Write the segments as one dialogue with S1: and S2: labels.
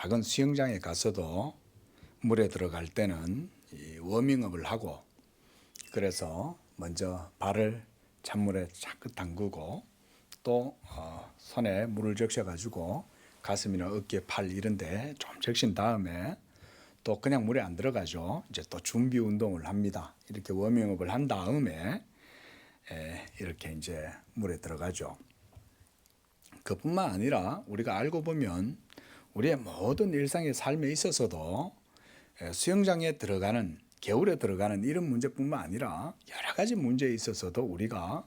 S1: 작은 수영장에 가서도 물에 들어갈 때는 이 워밍업을 하고, 그래서 먼저 발을 찬물에 차끗 담그고 또 손에 물을 적셔 가지고 가슴이나 어깨, 팔 이런 데 좀 적신 다음에 또 그냥 물에 안 들어가죠. 이제 또 준비 운동을 합니다. 이렇게 워밍업을 한 다음에 이렇게 이제 물에 들어가죠. 그뿐만 아니라 우리가 알고 보면 우리의 모든 일상의 삶에 있어서도 수영장에 들어가는, 겨울에 들어가는 이런 문제뿐만 아니라 여러 가지 문제에 있어서도 우리가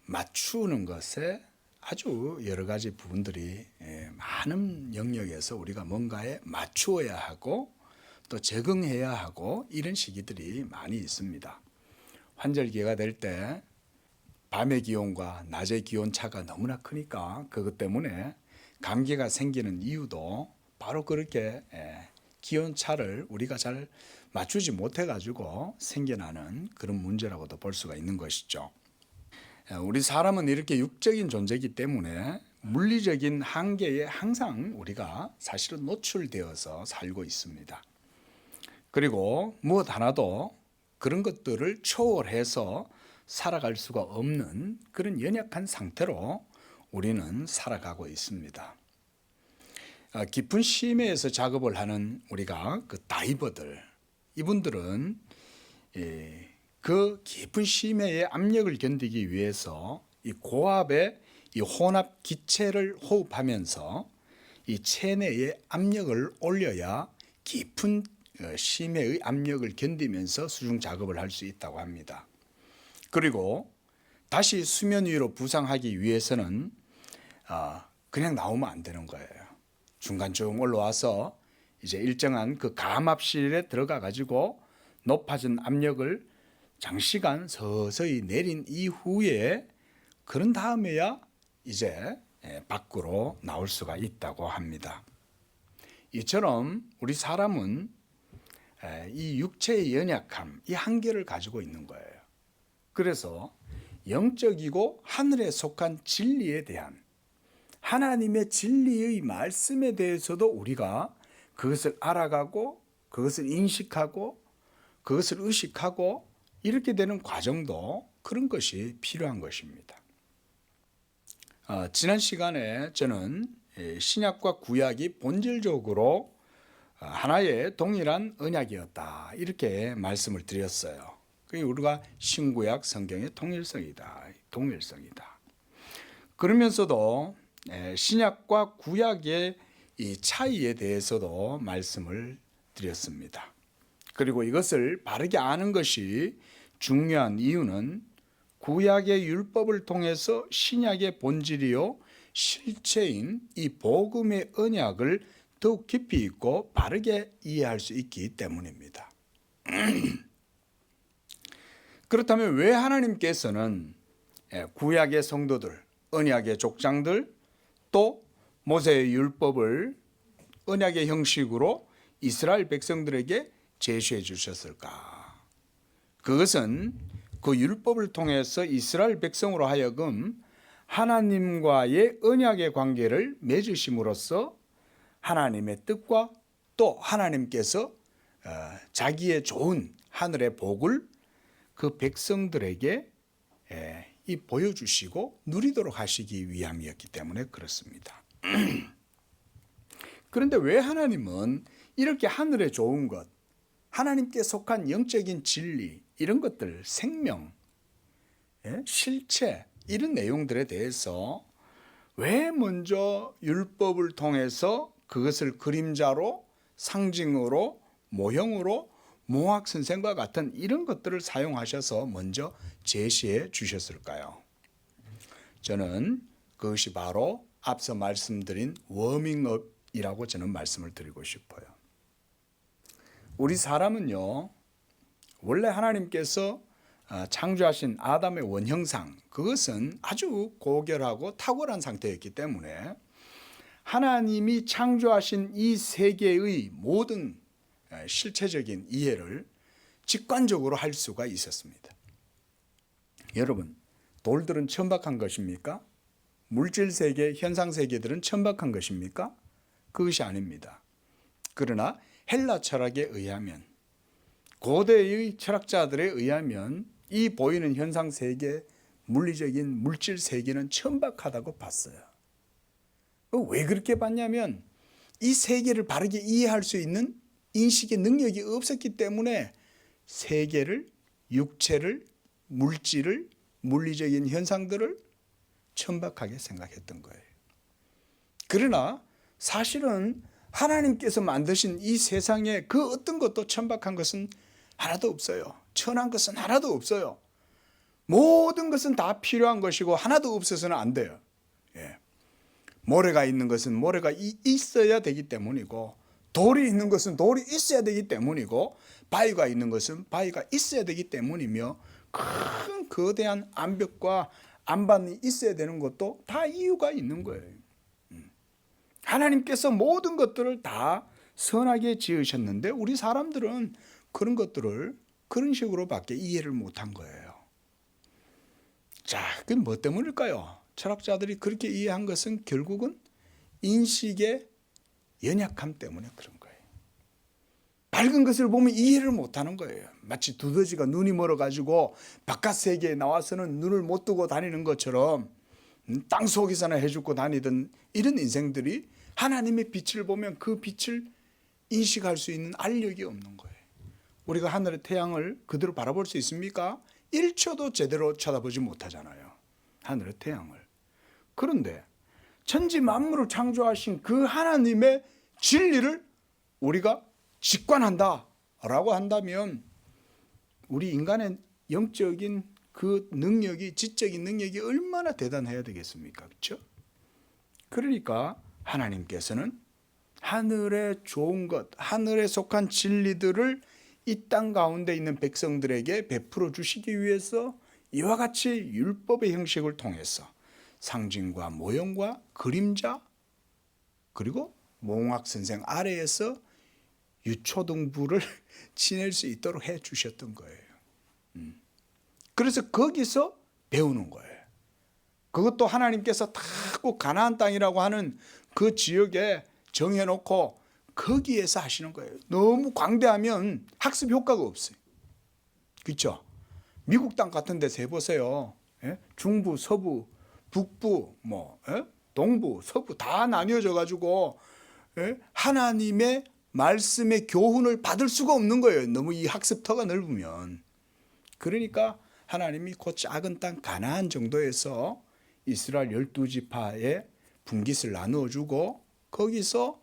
S1: 맞추는 것에 아주 여러 가지 부분들이 많은 영역에서 우리가 뭔가에 맞추어야 하고 또 적응해야 하고 이런 시기들이 많이 있습니다. 환절기가 될 때 밤의 기온과 낮의 기온 차가 너무나 크니까 그것 때문에 감기가 생기는 이유도 바로 그렇게 기온 차를 우리가 잘 맞추지 못해 가지고 생겨나는 그런 문제라고도 볼 수가 있는 것이죠. 우리 사람은 이렇게 육적인 존재이기 때문에 물리적인 한계에 항상 우리가 사실은 노출되어서 살고 있습니다. 그리고 무엇 하나도 그런 것들을 초월해서 살아갈 수가 없는 그런 연약한 상태로 우리는 살아가고 있습니다. 깊은 심해에서 작업을 하는 우리가 그 다이버들, 이분들은 그 깊은 심해의 압력을 견디기 위해서 이 고압의 이 혼합 기체를 호흡하면서 이 체내의 압력을 올려야 깊은 심해의 압력을 견디면서 수중 작업을 할 수 있다고 합니다. 그리고 다시 수면 위로 부상하기 위해서는 그냥 나오면 안 되는 거예요. 중간쯤 올라와서 이제 일정한 그 감압실에 들어가 가지고 높아진 압력을 장시간 서서히 내린 이후에 그런 다음에야 이제 밖으로 나올 수가 있다고 합니다. 이처럼 우리 사람은 이 육체의 연약함, 이 한계를 가지고 있는 거예요. 그래서 영적이고 하늘에 속한 진리에 대한 하나님의 진리의 말씀에 대해서도 우리가 그것을 알아가고 그것을 인식하고 그것을 의식하고 이렇게 되는 과정도 그런 것이 필요한 것입니다. 지난 시간에 저는 신약과 구약이 본질적으로 하나의 동일한 언약이었다 이렇게 말씀을 드렸어요. 우리가 신구약 성경의 동일성이다. 그러면서도 신약과 구약의 이 차이에 대해서도 말씀을 드렸습니다. 그리고 이것을 바르게 아는 것이 중요한 이유는 구약의 율법을 통해서 신약의 본질이요 실체인 이 복음의 언약을 더욱 깊이 있고 바르게 이해할 수 있기 때문입니다. 그렇다면 왜 하나님께서는 구약의 성도들, 언약의 족장들, 또 모세의 율법을 언약의 형식으로 이스라엘 백성들에게 제시해 주셨을까? 그것은 그 율법을 통해서 이스라엘 백성으로 하여금 하나님과의 언약의 관계를 맺으심으로써 하나님의 뜻과 또 하나님께서 자기의 좋은 하늘의 복을 그 백성들에게 이 보여주시고 누리도록 하시기 위함이었기 때문에 그렇습니다. 그런데 왜 하나님은 이렇게 하늘의 좋은 것, 하나님께 속한 영적인 진리, 이런 것들, 생명, 실체, 이런 내용들에 대해서 왜 먼저 율법을 통해서 그것을 그림자로, 상징으로, 모형으로 모학 선생과 같은 이런 것들을 사용하셔서 먼저 제시해 주셨을까요? 저는 그것이 바로 앞서 말씀드린 워밍업이라고 저는 말씀을 드리고 싶어요. 우리 사람은요, 원래 하나님께서 창조하신 아담의 원형상, 그것은 아주 고결하고 탁월한 상태였기 때문에 하나님이 창조하신 이 세계의 모든 실체적인 이해를 직관적으로 할 수가 있었습니다. 여러분, 돌들은 천박한 것입니까? 물질 세계, 현상 세계들은 천박한 것입니까? 그것이 아닙니다. 그러나 헬라 철학에 의하면, 고대의 철학자들에 의하면 이 보이는 현상 세계, 물리적인 물질 세계는 천박하다고 봤어요. 왜 그렇게 봤냐면 이 세계를 바르게 이해할 수 있는 인식의 능력이 없었기 때문에 세계를, 육체를, 물질을, 물리적인 현상들을 천박하게 생각했던 거예요. 그러나 사실은 하나님께서 만드신 이 세상에 그 어떤 것도 천박한 것은 하나도 없어요. 천한 것은 하나도 없어요. 모든 것은 다 필요한 것이고 하나도 없어서는 안 돼요. 예. 모래가 있는 것은 모래가 있어야 되기 때문이고, 돌이 있는 것은 돌이 있어야 되기 때문이고, 바위가 있는 것은 바위가 있어야 되기 때문이며, 큰 거대한 암벽과 안반이 있어야 되는 것도 다 이유가 있는 거예요. 하나님께서 모든 것들을 다 선하게 지으셨는데 우리 사람들은 그런 것들을 그런 식으로밖에 이해를 못한 거예요. 자, 그게 뭐 때문일까요? 철학자들이 그렇게 이해한 것은 결국은 인식의 연약함 때문에 그런 거예요. 밝은 것을 보면 이해를 못하는 거예요. 마치 두더지가 눈이 멀어가지고 바깥 세계에 나와서는 눈을 못 뜨고 다니는 것처럼 땅 속에서나 해주고 다니던 이런 인생들이 하나님의 빛을 보면 그 빛을 인식할 수 있는 알력이 없는 거예요. 우리가 하늘의 태양을 그대로 바라볼 수 있습니까? 1초도 제대로 쳐다보지 못하잖아요. 하늘의 태양을. 그런데 천지 만물을 창조하신 그 하나님의 진리를 우리가 직관한다라고 한다면 우리 인간의 영적인 그 능력이, 지적인 능력이 얼마나 대단해야 되겠습니까? 그렇죠? 그러니까 하나님께서는 하늘의 좋은 것, 하늘에 속한 진리들을 이 땅 가운데 있는 백성들에게 베풀어 주시기 위해서 이와 같이 율법의 형식을 통해서 상징과 모형과 그림자, 그리고 몽학선생 아래에서 유초등부를 지낼 수 있도록 해 주셨던 거예요. 그래서 거기서 배우는 거예요. 그것도 하나님께서 다 꼭 가나안 땅이라고 하는 그 지역에 정해놓고 거기에서 하시는 거예요. 너무 광대하면 학습 효과가 없어요. 그렇죠? 미국 땅 같은 데서 해보세요. 예? 중부, 서부, 북부, 동부, 서부 다 나뉘어져 가지고 하나님의 말씀의 교훈을 받을 수가 없는 거예요. 너무 이 학습터가 넓으면. 그러니까 하나님이 그 작은 땅 가나안 정도에서 이스라엘 12지파의 분깃을 나누어 주고 거기서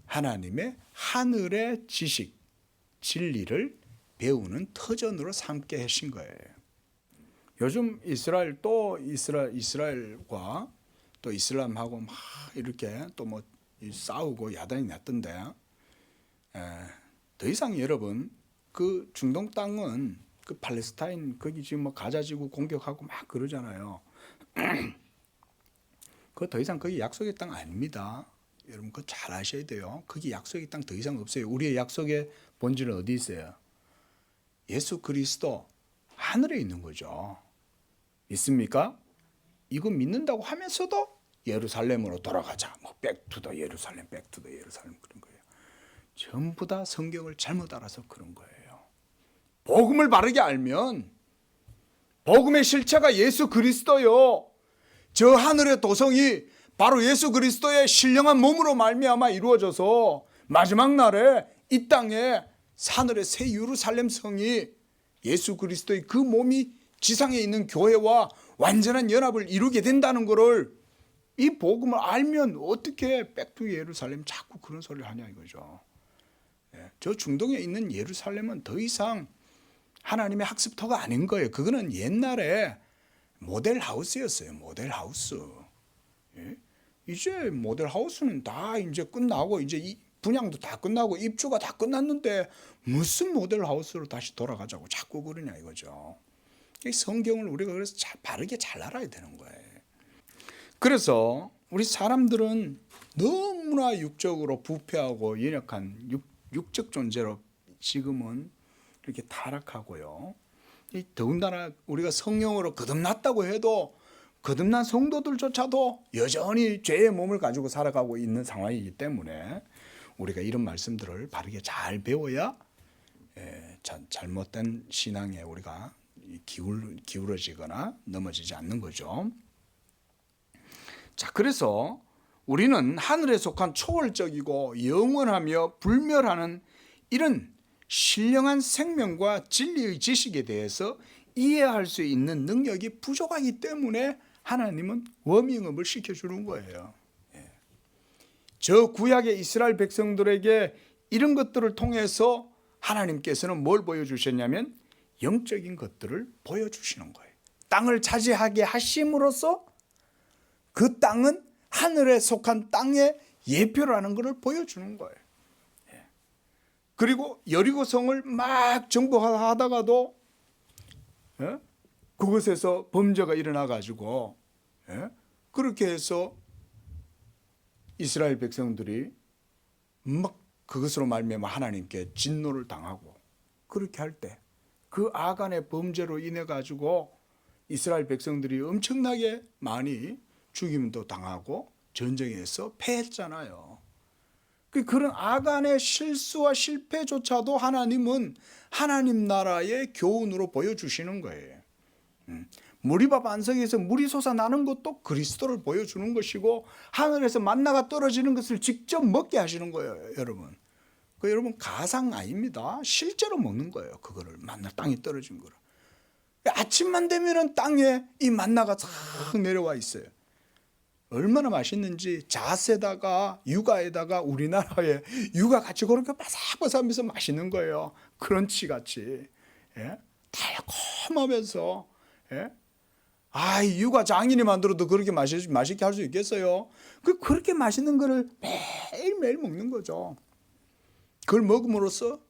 S1: 하나님의 하늘의 지식, 진리를 배우는 터전으로 삼게 하신 거예요. 요즘 이스라엘과 또 이슬람하고 막 이렇게 또 뭐 싸우고 야단이 났던데, 더 이상 여러분 그 중동 땅은 그 팔레스타인 거기 지금 뭐 가자지구 공격하고 막 그러잖아요. 그 더 이상 거기 약속의 땅 아닙니다. 여러분 그거 잘 아셔야 돼요. 거기 약속의 땅 더 이상 없어요. 우리의 약속의 본질은 어디 있어요? 예수 그리스도 하늘에 있는 거죠. 믿습니까? 이거 믿는다고 하면서도 예루살렘으로 돌아가자. 뭐 백투더 예루살렘, 백투더 예루살렘 그런 거예요. 전부 다 성경을 잘못 알아서 그런 거예요. 복음을 바르게 알면 복음의 실체가 예수 그리스도요. 저 하늘의 도성이 바로 예수 그리스도의 신령한 몸으로 말미암아 이루어져서 마지막 날에 이 땅에 하늘의 새 예루살렘 성이 예수 그리스도의 그 몸이 지상에 있는 교회와 완전한 연합을 이루게 된다는 것을 이 복음을 알면 어떻게 백투 예루살렘 자꾸 그런 소리를 하냐 이거죠. 저 중동에 있는 예루살렘은 더 이상 하나님의 학습터가 아닌 거예요. 그거는 옛날에 모델하우스였어요. 모델하우스. 이제 모델하우스는 다 이제 끝나고 이제 분양도 다 끝나고 입주가 다 끝났는데 무슨 모델하우스로 다시 돌아가자고 자꾸 그러냐 이거죠. 성경을 우리가 그래서 바르게 잘 알아야 되는 거예요. 그래서 우리 사람들은 너무나 육적으로 부패하고 연약한 육적 존재로 지금은 이렇게 타락하고요. 더군다나 우리가 성령으로 거듭났다고 해도 거듭난 성도들조차도 여전히 죄의 몸을 가지고 살아가고 있는 상황이기 때문에 우리가 이런 말씀들을 바르게 잘 배워야 잘못된 신앙에 우리가 기울어지거나 넘어지지 않는 거죠. 자, 그래서 우리는 하늘에 속한 초월적이고 영원하며 불멸하는 이런 신령한 생명과 진리의 지식에 대해서 이해할 수 있는 능력이 부족하기 때문에 하나님은 워밍업을 시켜주는 거예요. 저 구약의 이스라엘 백성들에게 이런 것들을 통해서 하나님께서는 뭘 보여주셨냐면 영적인 것들을 보여주시는 거예요. 땅을 차지하게 하심으로써 그 땅은 하늘에 속한 땅의 예표라는 것을 보여주는 거예요. 그리고 여리고성을 막 정복하다가도 그곳에서 범죄가 일어나 가지고 그렇게 해서 이스라엘 백성들이 막 그것으로 말미암아 하나님께 진노를 당하고 그렇게 할 때 그 아간의 범죄로 인해 가지고 이스라엘 백성들이 엄청나게 많이 죽임도 당하고 전쟁에서 패했잖아요. 그런 아간의 실수와 실패조차도 하나님은 하나님 나라의 교훈으로 보여주시는 거예요. 무리밥 안석에서 물이 솟아나는 것도 그리스도를 보여주는 것이고 하늘에서 만나가 떨어지는 것을 직접 먹게 하시는 거예요, 여러분. 여러분 가상 아닙니다. 실제로 먹는 거예요. 그거를 만나 땅에 떨어진 거를. 아침만 되면은 땅에 이 만나가 싹 내려와 있어요. 얼마나 맛있는지 잣에다가 육아에다가 우리나라에 육아 같이 그렇게 바삭바삭하면서 맛있는 거예요. 크런치 같이. 달콤하면서. 육아 장인이 만들어도 그렇게 맛있게 할 수 있겠어요? 그렇게 맛있는 거를 매일매일 먹는 거죠. 그걸 먹음으로써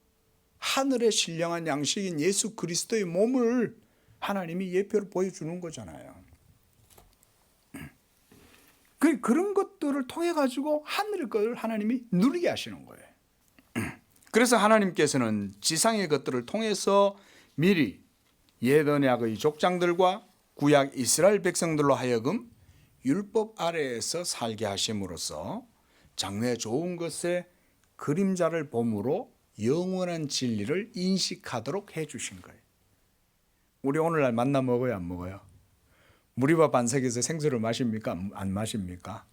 S1: 하늘의 신령한 양식인 예수 그리스도의 몸을 하나님이 예표로 보여주는 거잖아요. 그런 것들을 통해 가지고 하늘의 것을 하나님이 누리게 하시는 거예요. 그래서 하나님께서는 지상의 것들을 통해서 미리 옛 언약의 족장들과 구약 이스라엘 백성들로 하여금 율법 아래에서 살게 하심으로써 장래 좋은 것에 그림자를 봄으로 영원한 진리를 인식하도록 해주신 거예요. 우리 오늘날 만나 먹어요, 안 먹어요? 무리밥 반석에서 생수를 마십니까? 안 마십니까?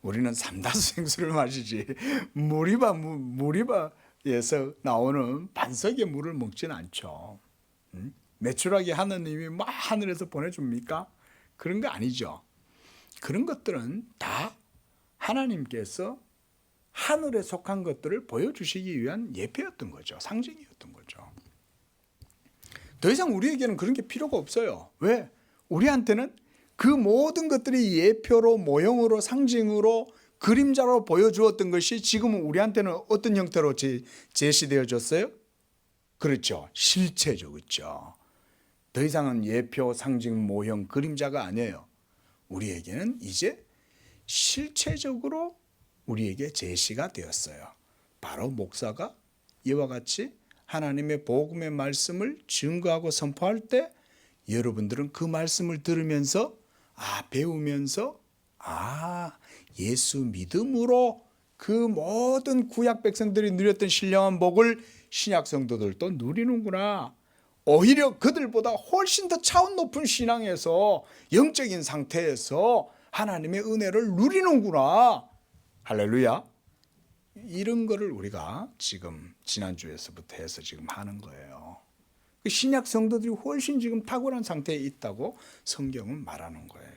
S1: 우리는 삼다수 생수를 마시지 무리밥에서 나오는 반석의 물을 먹지는 않죠. 매출하게 하나님이 막 하늘에서 보내줍니까? 그런 거 아니죠. 그런 것들은 다 하나님께서 하늘에 속한 것들을 보여주시기 위한 예표였던 거죠. 상징이었던 거죠. 더 이상 우리에게는 그런 게 필요가 없어요. 왜? 우리한테는 그 모든 것들이 예표로, 모형으로, 상징으로, 그림자로 보여주었던 것이 지금은 우리한테는 어떤 형태로 제시되어졌어요? 그렇죠. 실체죠. 그렇죠. 더 이상은 예표, 상징, 모형, 그림자가 아니에요. 우리에게는 이제 실체적으로 우리에게 제시가 되었어요. 바로 목사가 이와 같이 하나님의 복음의 말씀을 증거하고 선포할 때 여러분들은 그 말씀을 들으면서 배우면서 예수 믿음으로 그 모든 구약 백성들이 누렸던 신령한 복을 신약 성도들도 누리는구나. 오히려 그들보다 훨씬 더 차원 높은 신앙에서 영적인 상태에서 하나님의 은혜를 누리는구나. 할렐루야. 이런 거를 우리가 지금 지난주에서부터 해서 지금 하는 거예요. 신약 성도들이 훨씬 지금 탁월한 상태에 있다고 성경은 말하는 거예요.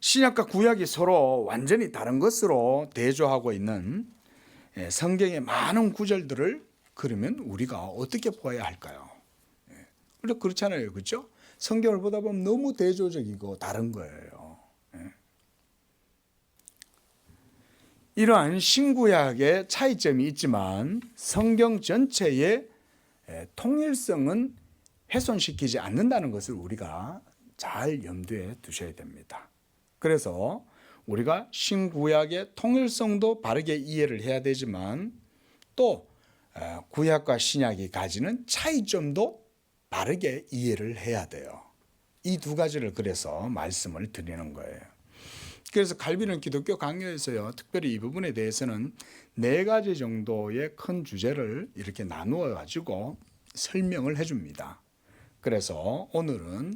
S1: 신약과 구약이 서로 완전히 다른 것으로 대조하고 있는 성경의 많은 구절들을 그러면 우리가 어떻게 보아야 할까요? 원래 그렇잖아요. 그렇죠? 성경을 보다 보면 너무 대조적이고 다른 거예요. 이러한 신구약의 차이점이 있지만 성경 전체의 통일성은 훼손시키지 않는다는 것을 우리가 잘 염두에 두셔야 됩니다. 그래서 우리가 신구약의 통일성도 바르게 이해를 해야 되지만 또 구약과 신약이 가지는 차이점도 바르게 이해를 해야 돼요. 이 두 가지를 그래서 말씀을 드리는 거예요. 그래서 칼빈은 기독교 강요에서요, 특별히 이 부분에 대해서는 네 가지 정도의 큰 주제를 이렇게 나누어 가지고 설명을 해줍니다. 그래서 오늘은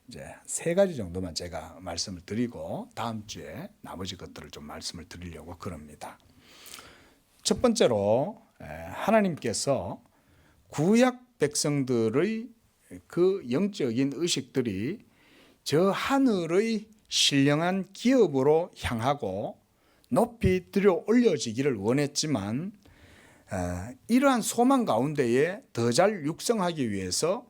S1: 이제 세 가지 정도만 제가 말씀을 드리고 다음 주에 나머지 것들을 좀 말씀을 드리려고 그럽니다. 첫 번째로 하나님께서 구약 백성들의 그 영적인 의식들이 저 하늘의 신령한 기업으로 향하고 높이 들여 올려지기를 원했지만 이러한 소망 가운데에 더 잘 육성하기 위해서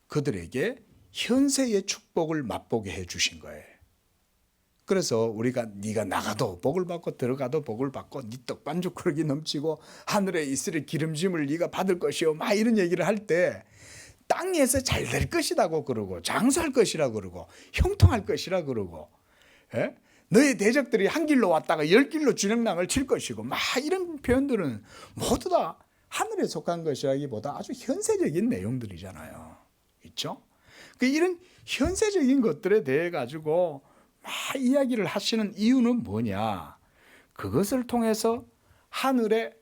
S1: 그들에게 현세의 축복을 맛보게 해 주신 거예요. 그래서 우리가 네가 나가도 복을 받고 들어가도 복을 받고 네 떡반죽 그릇이 넘치고 하늘에 있으리 기름짐을 네가 받을 것이요 막 이런 얘기를 할 때 땅에서 잘 될 것이라고 그러고 장수할 것이라 그러고 형통할 것이라 그러고 너의 대적들이 한 길로 왔다가 열 길로 주행랑을 칠 것이고 막 이런 표현들은 모두 다 하늘에 속한 것이라기보다 아주 현세적인 내용들이잖아요. 있죠? 이런 현세적인 것들에 대해 가지고 막 이야기를 하시는 이유는 뭐냐? 그것을 통해서 하늘에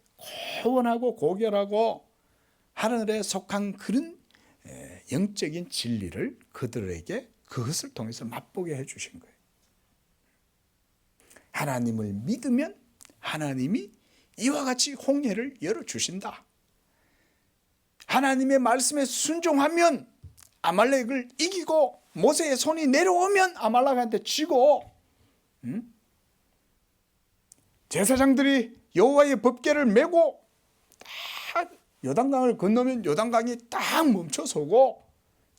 S1: 고원하고 고결하고 하늘에 속한 그런 영적인 진리를 그들에게 그것을 통해서 맛보게 해 주신 거예요. 하나님을 믿으면 하나님이 이와 같이 홍해를 열어주신다. 하나님의 말씀에 순종하면 아말렉을 이기고 모세의 손이 내려오면 아말렉한테 지고 제사장들이 여호와의 법궤를 메고 딱 요단강을 건너면 요단강이 딱 멈춰서고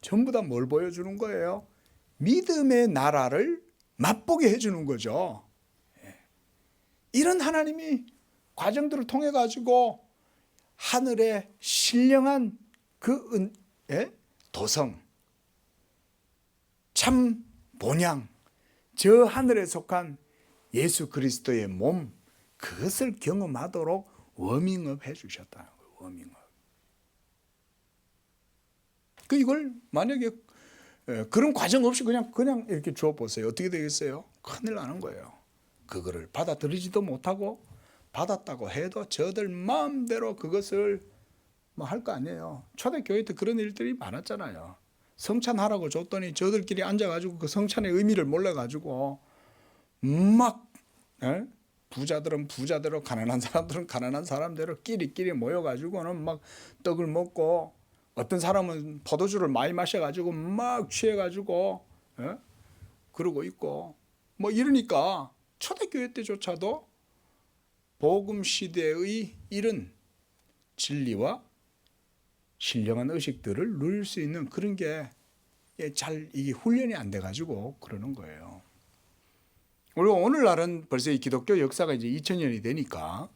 S1: 전부 다 뭘 보여주는 거예요? 믿음의 나라를 맛보게 해주는 거죠. 이런 하나님이 과정들을 통해 가지고 하늘의 신령한 그 도성, 참 본향, 저 하늘에 속한 예수 그리스도의 몸, 그것을 경험하도록 워밍업 해주셨다는 거예요. 워밍업. 이걸 만약에 그런 과정 없이 그냥 이렇게 줘보세요. 어떻게 되겠어요? 큰일 나는 거예요. 그거를 받아들이지도 못하고 받았다고 해도 저들 마음대로 그것을 뭐 할 거 아니에요. 초대교회 때 그런 일들이 많았잖아요. 성찬하라고 줬더니 저들끼리 앉아가지고 그 성찬의 의미를 몰라가지고 막 부자들은 부자대로 가난한 사람들은 가난한 사람대로 끼리끼리 모여가지고는 막 떡을 먹고 어떤 사람은 포도주를 많이 마셔가지고 막 취해가지고 그러고 있고 뭐 이러니까 초대교회 때조차도 복음 시대의 이런 진리와 신령한 의식들을 누릴 수 있는 그런 게 잘 이게 훈련이 안 돼가지고 그러는 거예요. 그리고 오늘날은 벌써 이 기독교 역사가 이제 2000년이 되니까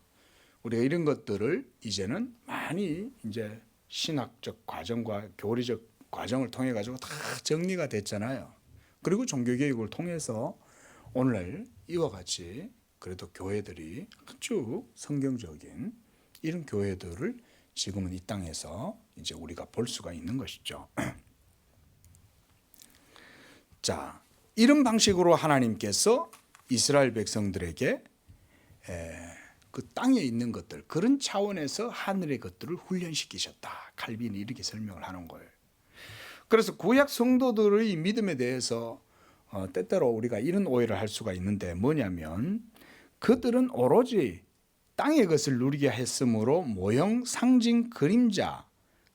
S1: 우리가 이런 것들을 이제는 많이 이제 신학적 과정과 교리적 과정을 통해 가지고 다 정리가 됐잖아요. 그리고 종교교육을 통해서 오늘날 이와 같이 그래도 교회들이 아주 성경적인 이런 교회들을 지금은 이 땅에서 이제 우리가 볼 수가 있는 것이죠. 자, 이런 방식으로 하나님께서 이스라엘 백성들에게 그 땅에 있는 것들, 그런 차원에서 하늘의 것들을 훈련시키셨다. 칼빈이 이렇게 설명을 하는 거예요. 그래서 구약 성도들의 믿음에 대해서 때때로 우리가 이런 오해를 할 수가 있는데 뭐냐면 그들은 오로지 땅의 것을 누리게 했으므로 모형, 상징, 그림자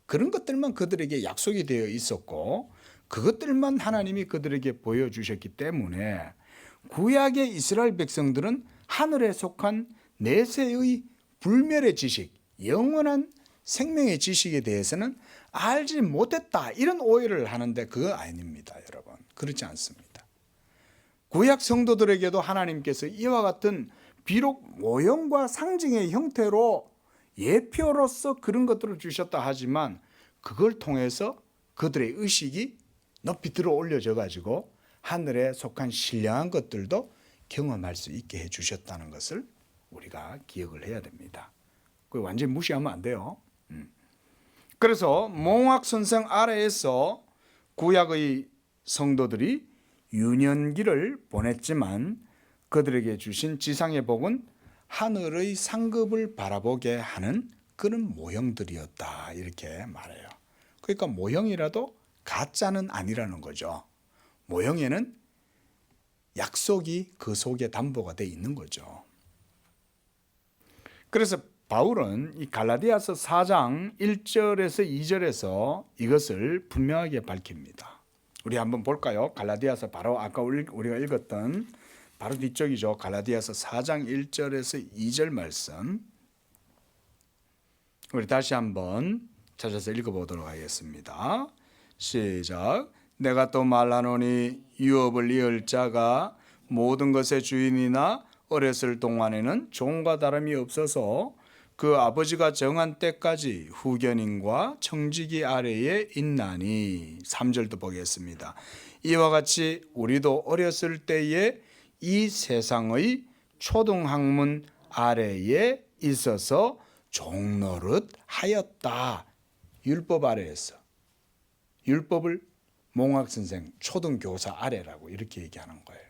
S1: 그런 것들만 그들에게 약속이 되어 있었고 그것들만 하나님이 그들에게 보여주셨기 때문에 구약의 이스라엘 백성들은 하늘에 속한 내세의 불멸의 지식, 영원한 생명의 지식에 대해서는 알지 못했다 이런 오해를 하는데 그거 아닙니다. 여러분 그렇지 않습니다. 구약 성도들에게도 하나님께서 이와 같은 비록 모형과 상징의 형태로 예표로서 그런 것들을 주셨다 하지만 그걸 통해서 그들의 의식이 높이 들어 올려져 가지고 하늘에 속한 신령한 것들도 경험할 수 있게 해 주셨다는 것을 우리가 기억을 해야 됩니다. 그걸 완전히 무시하면 안 돼요. 그래서 몽학 선생 아래에서 구약의 성도들이 유년기를 보냈지만 그들에게 주신 지상의 복은 하늘의 상급을 바라보게 하는 그런 모형들이었다, 이렇게 말해요. 그러니까 모형이라도 가짜는 아니라는 거죠. 모형에는 약속이 그 속에 담보가 돼 있는 거죠. 그래서 바울은 이 갈라디아서 4장 1절에서 2절에서 이것을 분명하게 밝힙니다. 우리 한번 볼까요? 갈라디아서 바로 아까 우리가 읽었던 바로 뒤쪽이죠. 갈라디아서 4장 1절에서 2절 말씀. 우리 다시 한번 찾아서 읽어보도록 하겠습니다. 시작. 내가 또 말하노니 유업을 이을 자가 모든 것의 주인이나 어렸을 동안에는 종과 다름이 없어서 그 아버지가 정한 때까지 후견인과 청지기 아래에 있나니. 3절도 보겠습니다. 이와 같이 우리도 어렸을 때에 이 세상의 초등학문 아래에 있어서 종노릇 하였다. 율법 아래에서. 율법을 몽학선생 초등교사 아래라고 이렇게 얘기하는 거예요.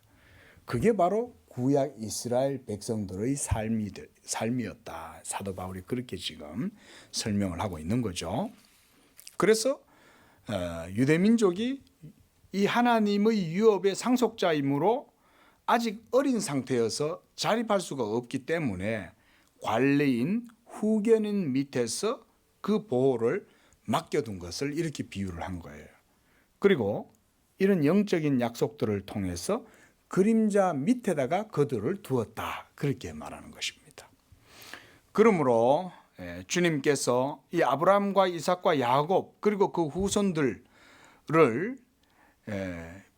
S1: 그게 바로 구약 이스라엘 백성들의 삶이었다. 사도 바울이 그렇게 지금 설명을 하고 있는 거죠. 그래서 유대민족이 이 하나님의 유업의 상속자이므로 아직 어린 상태여서 자립할 수가 없기 때문에 관리인 후견인 밑에서 그 보호를 맡겨둔 것을 이렇게 비유를 한 거예요. 그리고 이런 영적인 약속들을 통해서 그림자 밑에다가 그들을 두었다, 그렇게 말하는 것입니다. 그러므로 주님께서 이 아브라함과 이삭과 야곱 그리고 그 후손들을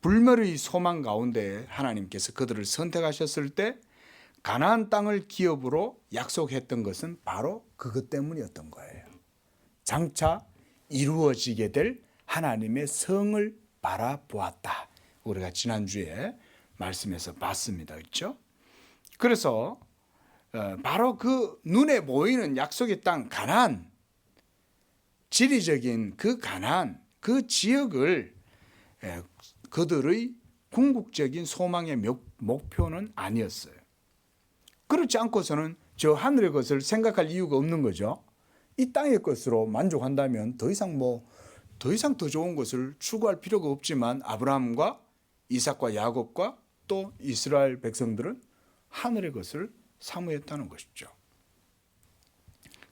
S1: 불멸의 소망 가운데 하나님께서 그들을 선택하셨을 때 가나안 땅을 기업으로 약속했던 것은 바로 그것 때문이었던 거예요. 장차 이루어지게 될 하나님의 성을 바라보았다. 우리가 지난주에 말씀에서 봤습니다. 그렇죠? 그래서 바로 그 눈에 보이는 약속의 땅 가나안, 지리적인 그 가나안, 그 지역을 그들의 궁극적인 소망의 목표는 아니었어요. 그렇지 않고서는 저 하늘의 것을 생각할 이유가 없는 거죠. 이 땅의 것으로 만족한다면 더 이상 더 좋은 것을 추구할 필요가 없지만 아브라함과 이삭과 야곱과 또 이스라엘 백성들은 하늘의 것을 사모했다는 것이죠.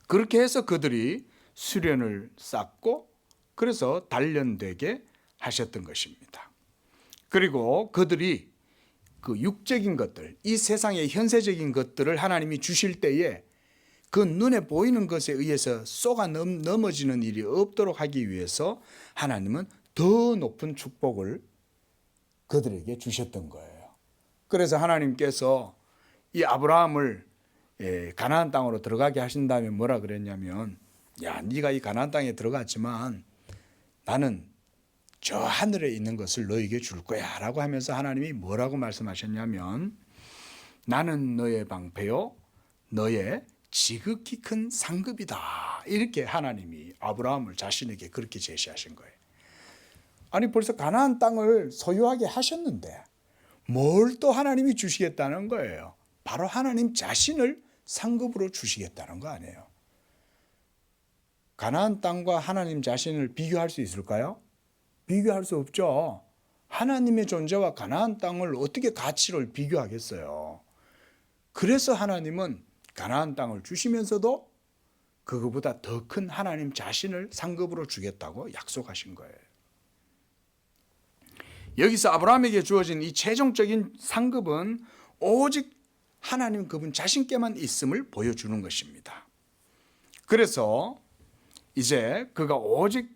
S1: 그렇게 해서 그들이 수련을 쌓고 그래서 단련되게 하셨던 것입니다. 그리고 그들이 그 육적인 것들, 이 세상의 현세적인 것들을 하나님이 주실 때에 그 눈에 보이는 것에 의해서 쏘가 넘어지는 일이 없도록 하기 위해서 하나님은 더 높은 축복을 그들에게 주셨던 거예요. 그래서 하나님께서 이 아브라함을 가나안 땅으로 들어가게 하신 다음에 뭐라 그랬냐면, 야, 네가 이 가나안 땅에 들어갔지만 나는 저 하늘에 있는 것을 너에게 줄 거야 라고 하면서 하나님이 뭐라고 말씀하셨냐면, 나는 너의 방패요 너의 지극히 큰 상급이다. 이렇게 하나님이 아브라함을 자신에게 그렇게 제시하신 거예요. 아니 벌써 가나안 땅을 소유하게 하셨는데 뭘 또 하나님이 주시겠다는 거예요. 바로 하나님 자신을 상급으로 주시겠다는 거 아니에요. 가나안 땅과 하나님 자신을 비교할 수 있을까요? 비교할 수 없죠. 하나님의 존재와 가나안 땅을 어떻게 가치를 비교하겠어요. 그래서 하나님은 가나안 땅을 주시면서도 그거보다 더 큰 하나님 자신을 상급으로 주겠다고 약속하신 거예요. 여기서 아브라함에게 주어진 이 최종적인 상급은 오직 하나님 그분 자신께만 있음을 보여주는 것입니다. 그래서 이제 그가 오직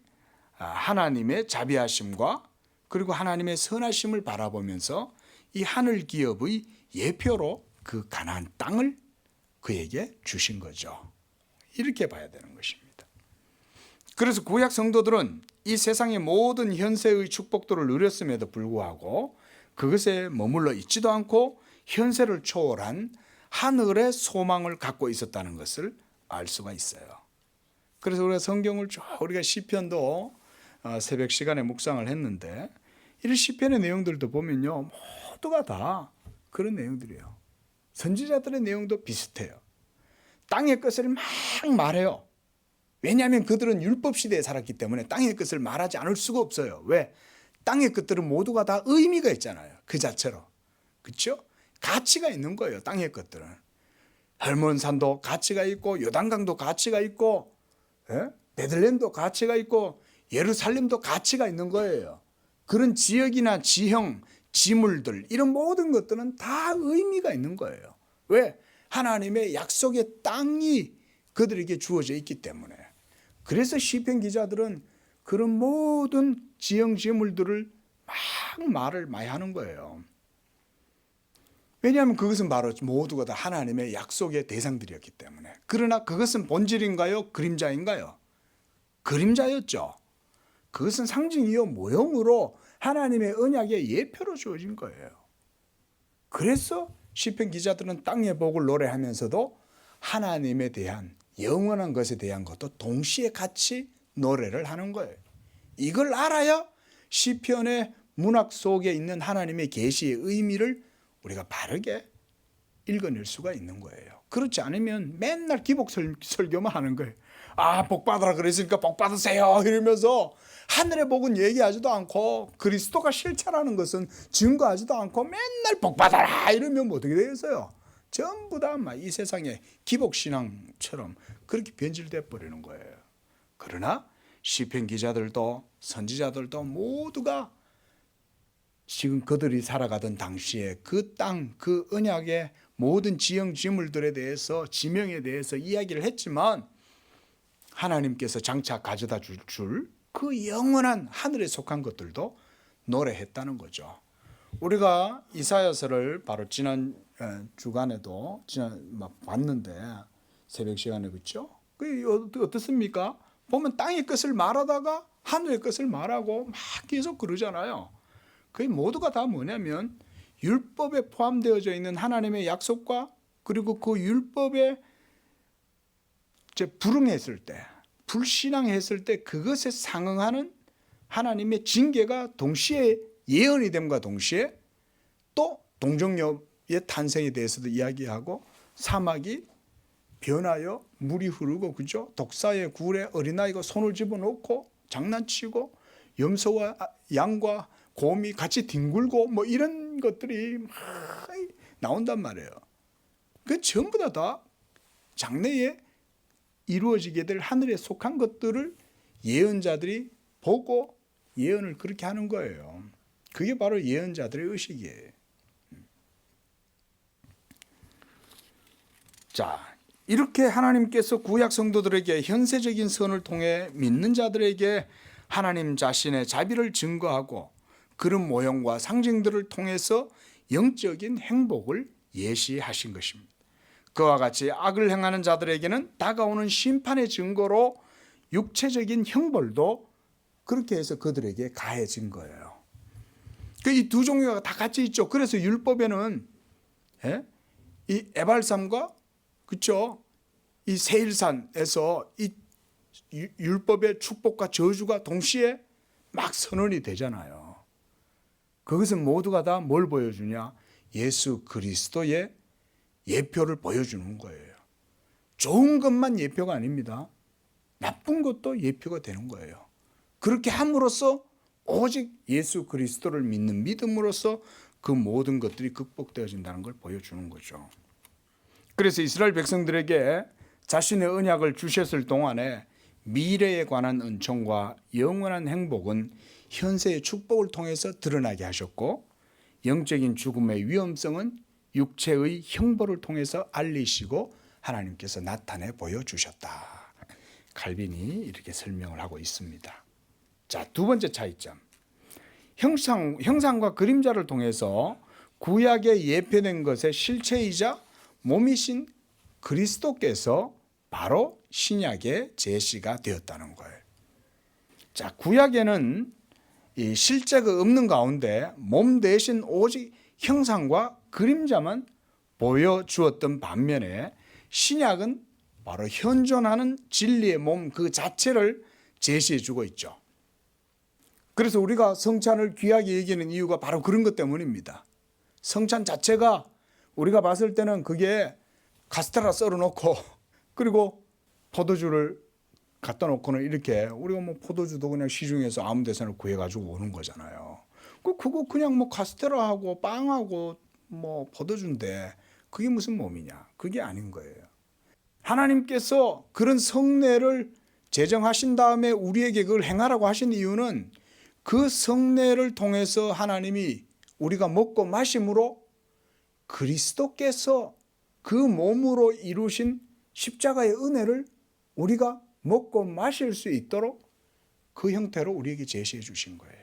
S1: 하나님의 자비하심과 그리고 하나님의 선하심을 바라보면서 이 하늘 기업의 예표로 그 가나안 땅을 그에게 주신 거죠. 이렇게 봐야 되는 것입니다. 그래서 구약 성도들은 이 세상의 모든 현세의 축복들을 누렸음에도 불구하고 그것에 머물러 있지도 않고 현세를 초월한 하늘의 소망을 갖고 있었다는 것을 알 수가 있어요. 그래서 우리가 성경을 우리가 시편도 새벽 시간에 묵상을 했는데 이 시편의 내용들도 보면요, 모두가 다 그런 내용들이에요. 선지자들의 내용도 비슷해요. 땅의 것을 막 말해요. 왜냐하면 그들은 율법 시대에 살았기 때문에 땅의 것을 말하지 않을 수가 없어요. 왜? 땅의 것들은 모두가 다 의미가 있잖아요. 그 자체로. 그렇죠? 가치가 있는 거예요. 땅의 것들은. 헐몬산도 가치가 있고 요단강도 가치가 있고 베들레헴도 가치가 있고 예루살렘도 가치가 있는 거예요. 그런 지역이나 지형, 지물들 이런 모든 것들은 다 의미가 있는 거예요. 왜? 하나님의 약속의 땅이 그들에게 주어져 있기 때문에. 그래서 시편 기자들은 그런 모든 지형 지물들을 막 말을 많이 하는 거예요. 왜냐하면 그것은 바로 모두가 다 하나님의 약속의 대상들이었기 때문에. 그러나 그것은 본질인가요? 그림자인가요? 그림자였죠. 그것은 상징이요 모형으로 하나님의 언약의 예표로 주어진 거예요. 그래서 시편 기자들은 땅의 복을 노래하면서도 하나님에 대한 영원한 것에 대한 것도 동시에 같이 노래를 하는 거예요. 이걸 알아야 시편의 문학 속에 있는 하나님의 계시의 의미를 우리가 바르게 읽어낼 수가 있는 거예요. 그렇지 않으면 맨날 기복 설교만 하는 거예요. 아, 복 받으라 그랬으니까 복 받으세요 이러면서 하늘의 복은 얘기하지도 않고 그리스도가 실체라는 것은 증거하지도 않고 맨날 복 받아라 이러면 어떻게 되겠어요? 전부 다 이 세상의 기복신앙처럼 그렇게 변질돼 버리는 거예요. 그러나 시편 기자들도 선지자들도 모두가 지금 그들이 살아가던 당시에 그 땅, 그 언약의 모든 지형 지물들에 대해서 지명에 대해서 이야기를 했지만 하나님께서 장차 가져다 줄 그 영원한 하늘에 속한 것들도 노래했다는 거죠. 우리가 이사야서를 바로 지난 주간에도 봤는데 새벽 시간에 그렇죠? 그 어떻습니까? 보면 땅의 것을 말하다가 하늘의 것을 말하고 막 계속 그러잖아요. 그게 모두가 다 뭐냐면 율법에 포함되어져 있는 하나님의 약속과 그리고 그 율법에 불응했을 때, 불신앙했을 때 그것에 상응하는 하나님의 징계가 동시에 예언이 됨과 동시에 또 동정녀의 탄생에 대해서도 이야기하고 사막이 변하여 물이 흐르고 그죠? 독사의 굴에 어린아이가 손을 집어넣고 장난치고 염소와 양과 곰이 같이 뒹굴고 뭐 이런 것들이 막 나온단 말이에요. 그 전부 다 장래에 이루어지게 될 하늘에 속한 것들을 예언자들이 보고 예언을 그렇게 하는 거예요. 그게 바로 예언자들의 의식이에요. 자, 이렇게 하나님께서 구약 성도들에게 현세적인 선을 통해 믿는 자들에게 하나님 자신의 자비를 증거하고 그런 모형과 상징들을 통해서 영적인 행복을 예시하신 것입니다. 그와 같이 악을 행하는 자들에게는 다가오는 심판의 증거로 육체적인 형벌도 그렇게 해서 그들에게 가해진 거예요. 이 두 종류가 다 같이 있죠. 그래서 율법에는 이 에발삼과 그렇죠? 이 세일산에서 이 율법의 축복과 저주가 동시에 막 선언이 되잖아요. 그것은 모두가 다 뭘 보여주냐? 예수 그리스도의 예표를 보여주는 거예요. 좋은 것만 예표가 아닙니다. 나쁜 것도 예표가 되는 거예요. 그렇게 함으로써 오직 예수 그리스도를 믿는 믿음으로써 그 모든 것들이 극복되어진다는 걸 보여주는 거죠. 그래서 이스라엘 백성들에게 자신의 언약을 주셨을 동안에 미래에 관한 은총과 영원한 행복은 현세의 축복을 통해서 드러나게 하셨고 영적인 죽음의 위험성은 육체의 형벌을 통해서 알리시고 하나님께서 나타내 보여주셨다. 칼빈이 이렇게 설명을 하고 있습니다. 자, 두 번째 차이점. 형상과 그림자를 통해서 구약에 예표된 것의 실체이자 몸이신 그리스도께서 바로 신약의 제시가 되었다는 거예요. 자, 구약에는 이 실제가 없는 가운데 몸 대신 오직 형상과 그림자만 보여주었던 반면에 신약은 바로 현존하는 진리의 몸 그 자체를 제시해 주고 있죠. 그래서 우리가 성찬을 귀하게 여기는 이유가 바로 그런 것 때문입니다. 성찬 자체가 우리가 봤을 때는 그게 카스테라 썰어놓고 그리고 포도주를 갖다 놓고는 이렇게 우리가 뭐 포도주도 그냥 시중에서 아무 데서나 구해가지고 오는 거잖아요. 그거 그냥 뭐 카스테라하고 빵하고 뭐 포도주인데 그게 무슨 몸이냐? 그게 아닌 거예요. 하나님께서 그런 성례를 제정하신 다음에 우리에게 그걸 행하라고 하신 이유는 그 성례를 통해서 하나님이 우리가 먹고 마심으로 그리스도께서 그 몸으로 이루신 십자가의 은혜를 우리가 먹고 마실 수 있도록 그 형태로 우리에게 제시해 주신 거예요.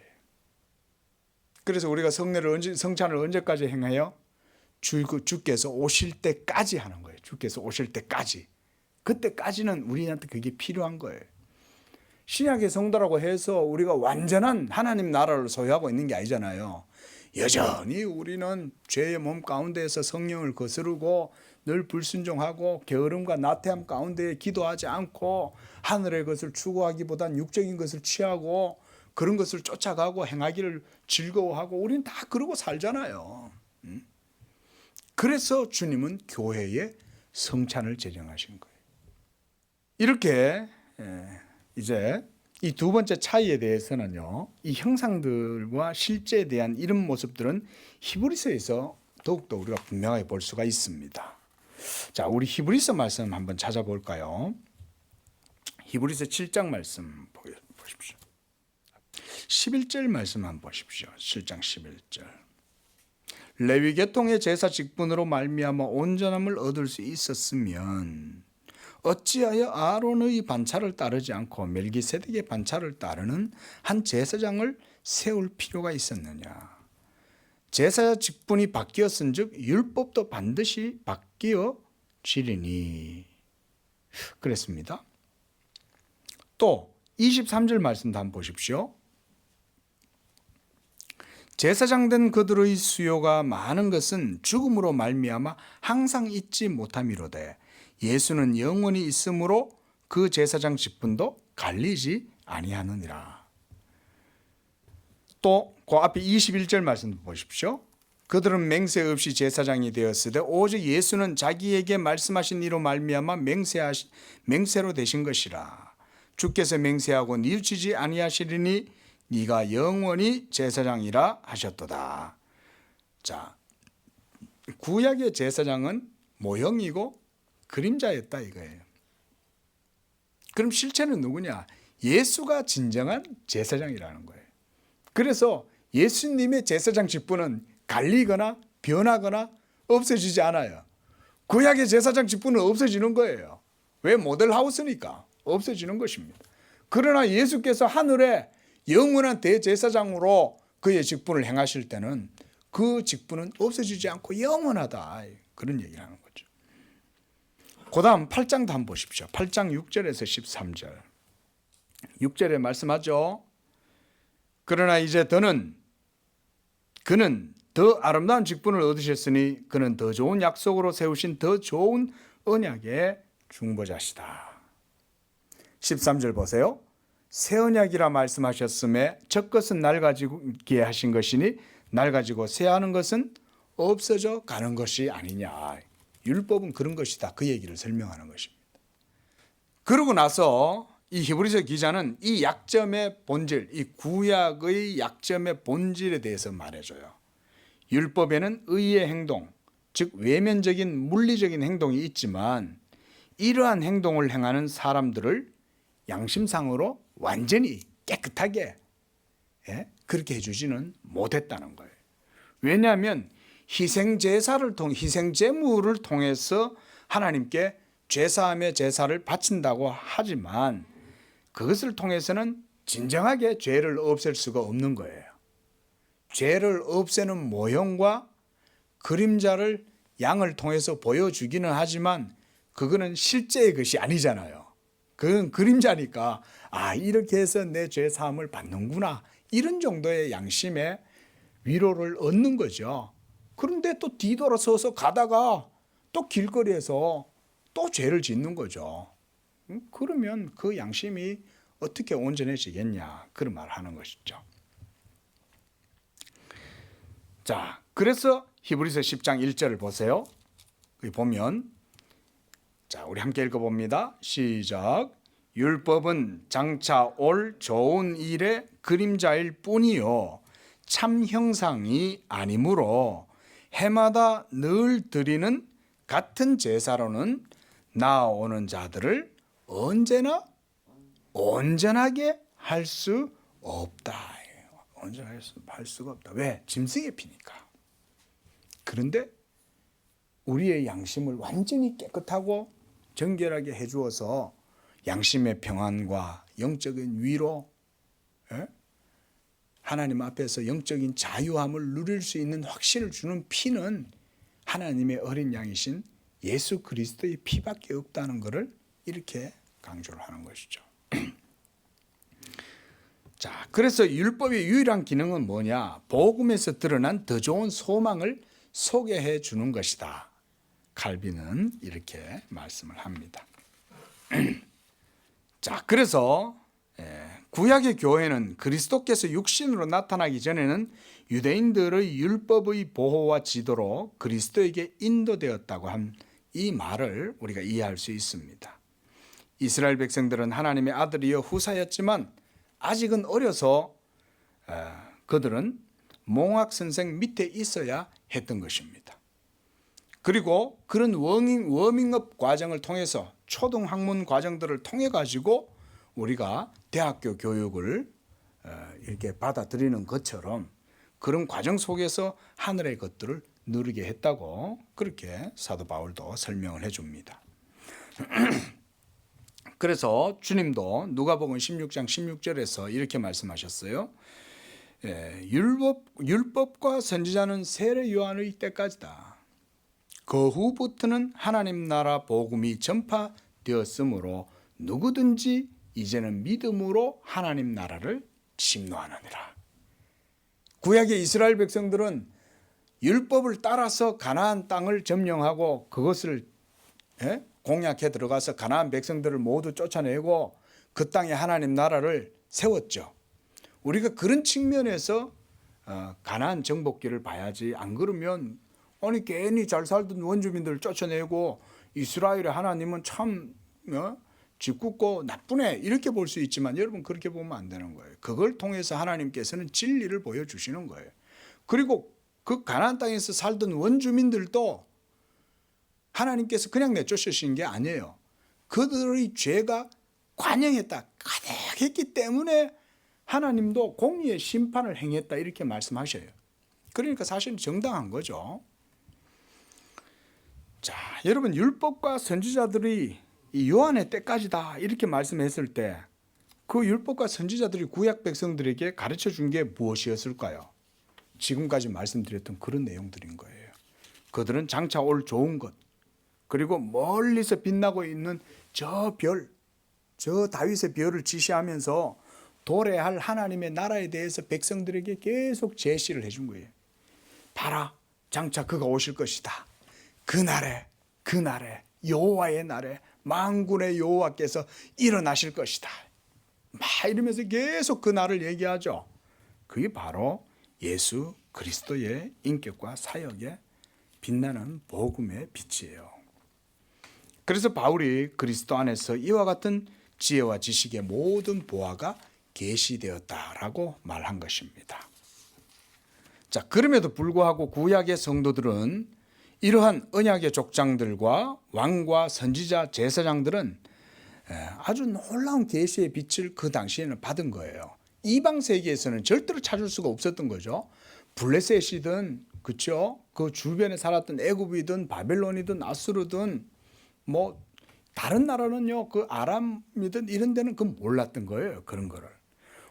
S1: 그래서 우리가 성찬을 언제까지 행해요? 주께서 오실 때까지 하는 거예요. 주께서 오실 때까지. 그때까지는 우리한테 그게 필요한 거예요. 신약의 성도라고 해서 우리가 완전한 하나님 나라를 소유하고 있는 게 아니잖아요. 여전히 우리는 죄의 몸 가운데에서 성령을 거스르고 늘 불순종하고 게으름과 나태함 가운데 기도하지 않고 하늘의 것을 추구하기보단 육적인 것을 취하고 그런 것을 쫓아가고 행하기를 즐거워하고 우리는 다 그러고 살잖아요. 그래서 주님은 교회에 성찬을 제정하신 거예요. 이렇게 이제 이 두 번째 차이에 대해서는요, 이 형상들과 실제에 대한 이런 모습들은 히브리서에서 더욱더 우리가 분명하게 볼 수가 있습니다. 자, 우리 히브리서 말씀 한번 찾아볼까요? 히브리서 7장 말씀 보십시오. 11절 말씀 한번 보십시오. 7장 11절. 레위 계통의 제사 직분으로 말미암아 온전함을 얻을 수 있었으면 어찌하여 아론의 반차를 따르지 않고 멜기세덱의 반차를 따르는 한 제사장을 세울 필요가 있었느냐. 제사 직분이 바뀌었은즉 율법도 반드시 바뀌어지리니 그랬습니다. 또 23절 말씀도 한번 보십시오. 제사장 된 그들의 수요가 많은 것은 죽음으로 말미암아 항상 잊지 못함이로되 예수는 영원히 있으므로 그 제사장 직분도 갈리지 아니하느니라. 또 그 앞에 21절 말씀 보십시오. 그들은 맹세 없이 제사장이 되었으되 오직 예수는 자기에게 말씀하신 이로 말미암아 맹세로 되신 것이라. 주께서 맹세하고 뉘우치지 아니하시리니 네가 영원히 제사장이라 하셨도다. 자, 구약의 제사장은 모형이고 그림자였다 이거예요. 그럼 실체는 누구냐? 예수가 진정한 제사장이라는 거예요. 그래서 예수님의 제사장 직분은 갈리거나 변하거나 없어지지 않아요. 구약의 제사장 직분은 없어지는 거예요. 왜? 모델하우스니까 없어지는 것입니다. 그러나 예수께서 하늘에 영원한 대제사장으로 그의 직분을 행하실 때는 그 직분은 없어지지 않고 영원하다. 그런 얘기를 하는 거죠. 그 다음 8장도 한번 보십시오. 8장 6절에서 13절. 6절에 말씀하죠. 그러나 이제 그는 더 아름다운 직분을 얻으셨으니 그는 더 좋은 약속으로 세우신 더 좋은 언약의 중보자시다. 13절 보세요. 새 언약이라 말씀하셨음에 첫것은 낡아지게 하신 것이니 낡아지고 새하는 것은 없어져 가는 것이 아니냐. 율법은 그런 것이다. 그 얘기를 설명하는 것입니다. 그러고 나서 이 히브리서 기자는 이 약점의 본질, 이 구약의 약점의 본질에 대해서 말해줘요. 율법에는 의의 행동, 즉 외면적인 물리적인 행동이 있지만 이러한 행동을 행하는 사람들을 양심상으로 완전히 깨끗하게 그렇게 해주지는 못했다는 거예요. 왜냐하면 희생제물을 통해서 하나님께 죄사함의 제사를 바친다고 하지만 그것을 통해서는 진정하게 죄를 없앨 수가 없는 거예요. 죄를 없애는 모형과 그림자를 양을 통해서 보여주기는 하지만 그거는 실제의 것이 아니잖아요. 그건 그림자니까 이렇게 해서 내 죄사함을 받는구나 이런 정도의 양심의 위로를 얻는 거죠. 그런데 또 뒤돌아서서 가다가 또 길거리에서 또 죄를 짓는 거죠. 그러면 그 양심이 어떻게 온전해지겠냐 그런 말을 하는 것이죠. 자, 그래서 히브리서 10장 1절을 보세요. 여기 보면, 자, 우리 함께 읽어봅니다. 시작. 율법은 장차 올 좋은 일의 그림자일 뿐이요 참 형상이 아니므로 해마다 늘 드리는 같은 제사로는 나아오는 자들을 언제나 온전하게 할 수 없다. 온전하게 할 수가 없다. 왜? 짐승의 피니까. 그런데 우리의 양심을 완전히 깨끗하고 정결하게 해주어서 양심의 평안과 영적인 위로, 하나님 앞에서 영적인 자유함을 누릴 수 있는 확신을 주는 피는 하나님의 어린 양이신 예수 그리스도의 피밖에 없다는 것을 이렇게 강조를 하는 것이죠. 자, 그래서 율법의 유일한 기능은 뭐냐? 복음에서 드러난 더 좋은 소망을 소개해 주는 것이다. 칼빈은 이렇게 말씀을 합니다. 자, 그래서 구약의 교회는 그리스도께서 육신으로 나타나기 전에는 유대인들의 율법의 보호와 지도로 그리스도에게 인도되었다고 한 이 말을 우리가 이해할 수 있습니다. 이스라엘 백성들은 하나님의 아들이여 후사였지만 아직은 어려서 그들은 몽학 선생 밑에 있어야 했던 것입니다. 그리고 그런 워밍업 과정을 통해서 초등학문 과정들을 통해 가지고 우리가 대학교 교육을 이렇게 받아들이는 것처럼 그런 과정 속에서 하늘의 것들을 누리게 했다고 그렇게 사도 바울도 설명을 해줍니다. 그래서 주님도 누가복음 16장 16절에서 이렇게 말씀하셨어요. 율법과 선지자는 세례 요한의 때까지다. 그 후부터는 하나님 나라 복음이 전파되었으므로 누구든지 이제는 믿음으로 하나님 나라를 침노하느니라. 구약의 이스라엘 백성들은 율법을 따라서 가나안 땅을 점령하고 그것을 공약해 들어가서 가나안 백성들을 모두 쫓아내고 그 땅에 하나님 나라를 세웠죠. 우리가 그런 측면에서 가나안 정복기를 봐야지, 안 그러면 아니 괜히 잘 살던 원주민들을 쫓아내고 이스라엘의 하나님은 참 짓궂고 나쁘네 이렇게 볼 수 있지만 여러분 그렇게 보면 안 되는 거예요. 그걸 통해서 하나님께서는 진리를 보여주시는 거예요. 그리고 그 가나안 땅에서 살던 원주민들도 하나님께서 그냥 내쫓으신 게 아니에요. 그들의 죄가 관영했다, 가득했기 때문에 하나님도 공의의 심판을 행했다 이렇게 말씀하셔요. 그러니까 사실은 정당한 거죠. 자, 여러분 율법과 선지자들이 이 요한의 때까지다 이렇게 말씀했을 때 그 율법과 선지자들이 구약 백성들에게 가르쳐 준 게 무엇이었을까요? 지금까지 말씀드렸던 그런 내용들인 거예요. 그들은 장차 올 좋은 것, 그리고 멀리서 빛나고 있는 저 별, 저 다윗의 별을 지시하면서 도래할 하나님의 나라에 대해서 백성들에게 계속 제시를 해준 거예요. 봐라, 장차 그가 오실 것이다. 그날에 여호와의 날에 만군의 여호와께서 일어나실 것이다. 막 이러면서 계속 그 날을 얘기하죠. 그게 바로 예수 그리스도의 인격과 사역에 빛나는 복음의 빛이에요. 그래서 바울이 그리스도 안에서 이와 같은 지혜와 지식의 모든 보화가 계시되었다라고 말한 것입니다. 자, 그럼에도 불구하고 구약의 성도들은 이러한 언약의 족장들과 왕과 선지자 제사장들은 아주 놀라운 계시의 빛을 그 당시에는 받은 거예요. 이방 세계에서는 절대로 찾을 수가 없었던 거죠. 블레셋이든 그렇죠. 그 주변에 살았던 애굽이든 바벨론이든 아수르든 뭐 다른 나라는요. 그 아람이든 이런 데는 그 몰랐던 거예요. 그런 거를.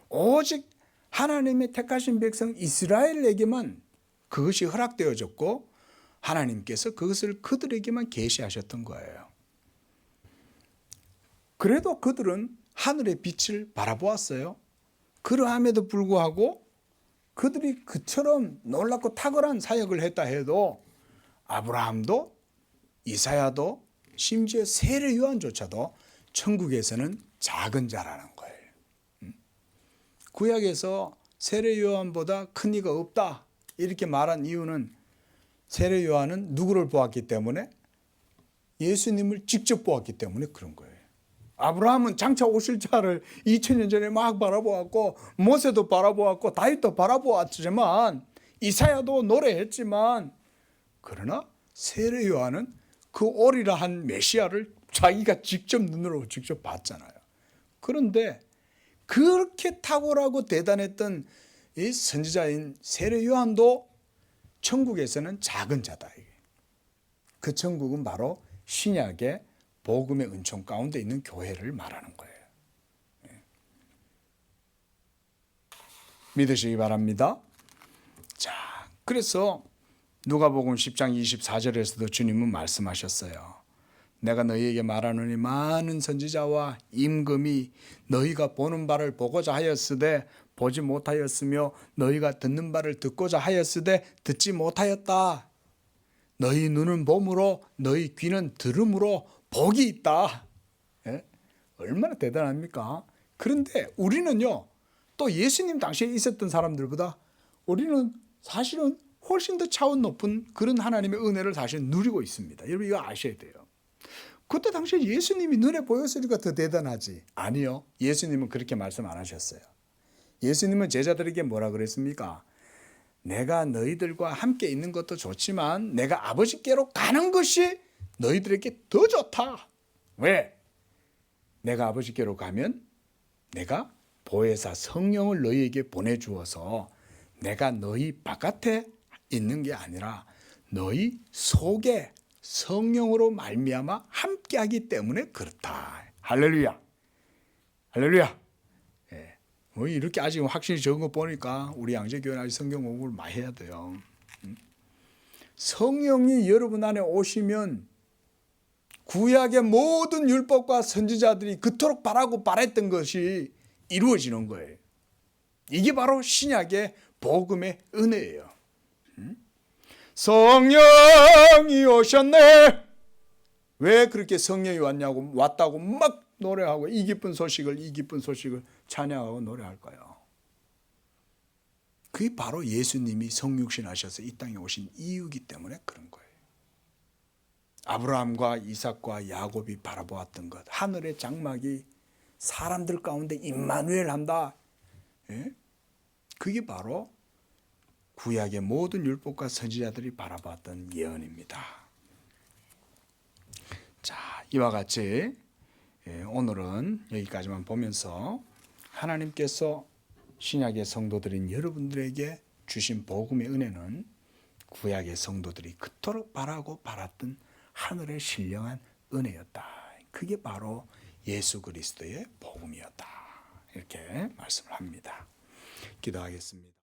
S1: 오직 하나님의 택하신 백성 이스라엘에게만 그것이 허락되어졌고 하나님께서 그것을 그들에게만 계시하셨던 거예요. 그래도 그들은 하늘의 빛을 바라보았어요. 그러함에도 불구하고 그들이 그처럼 놀랍고 탁월한 사역을 했다 해도 아브라함도 이사야도 심지어 세례 요한조차도 천국에서는 작은 자라는 거예요. 구약에서 세례 요한보다 큰 이가 없다 이렇게 말한 이유는 세례 요한은 누구를 보았기 때문에? 예수님을 직접 보았기 때문에 그런 거예요. 아브라함은 장차 오실 자를 2000년 전에 막 바라보았고 모세도 바라보았고 다윗도 바라보았지만 이사야도 노래했지만 그러나 세례 요한은 그 오리라 한 메시아를 자기가 직접 눈으로 직접 봤잖아요. 그런데 그렇게 탁월하고 대단했던 이 선지자인 세례 요한도 천국에서는 작은 자다. 그 천국은 바로 신약의 복음의 은총 가운데 있는 교회를 말하는 거예요. 믿으시기 바랍니다. 자, 그래서 누가복음 10장 24절에서도 주님은 말씀하셨어요. 내가 너희에게 말하노니 많은 선지자와 임금이 너희가 보는 바를 보고자 하였으되 보지 못하였으며 너희가 듣는 바를 듣고자 하였으되 듣지 못하였다. 너희 눈은 봄으로 너희 귀는 들음으로 복이 있다. 예? 얼마나 대단합니까? 그런데 우리는요, 또 예수님 당시에 있었던 사람들보다 우리는 사실은 훨씬 더 차원 높은 그런 하나님의 은혜를 사실 누리고 있습니다. 여러분 이거 아셔야 돼요. 그때 당시에 예수님이 눈에 보였으니까 더 대단하지. 아니요. 예수님은 그렇게 말씀 안 하셨어요. 예수님은 제자들에게 뭐라 그랬습니까? 내가 너희들과 함께 있는 것도 좋지만 내가 아버지께로 가는 것이 너희들에게 더 좋다. 왜? 내가 아버지께로 가면 내가 보혜사 성령을 너희에게 보내주어서 내가 너희 바깥에 있는 게 아니라 너희 속에 성령으로 말미암아 함께하기 때문에 그렇다. 할렐루야. 할렐루야. 예. 뭐 이렇게 아직 확실히 적은 거 보니까 우리 양재교회는 아직 성경 공부를 많이 해야 돼요. 성령이 여러분 안에 오시면 구약의 모든 율법과 선지자들이 그토록 바라고 바랬던 것이 이루어지는 거예요. 이게 바로 신약의 복음의 은혜예요. 성령이 오셨네. 왜 그렇게 성령이 왔다고 막 노래하고 이 기쁜 소식을 찬양하고 노래할까요? 그게 바로 예수님이 성육신 하셔서 이 땅에 오신 이유이기 때문에 그런 거예요. 아브라함과 이삭과 야곱이 바라보았던 것, 하늘의 장막이 사람들 가운데 임마누엘 한다. 예? 그게 바로 구약의 모든 율법과 선지자들이 바라봤던 예언입니다. 자, 이와 같이 오늘은 여기까지만 보면서 하나님께서 신약의 성도들인 여러분들에게 주신 복음의 은혜는 구약의 성도들이 그토록 바라고 바랐던 하늘의 신령한 은혜였다. 그게 바로 예수 그리스도의 복음이었다. 이렇게 말씀을 합니다. 기도하겠습니다.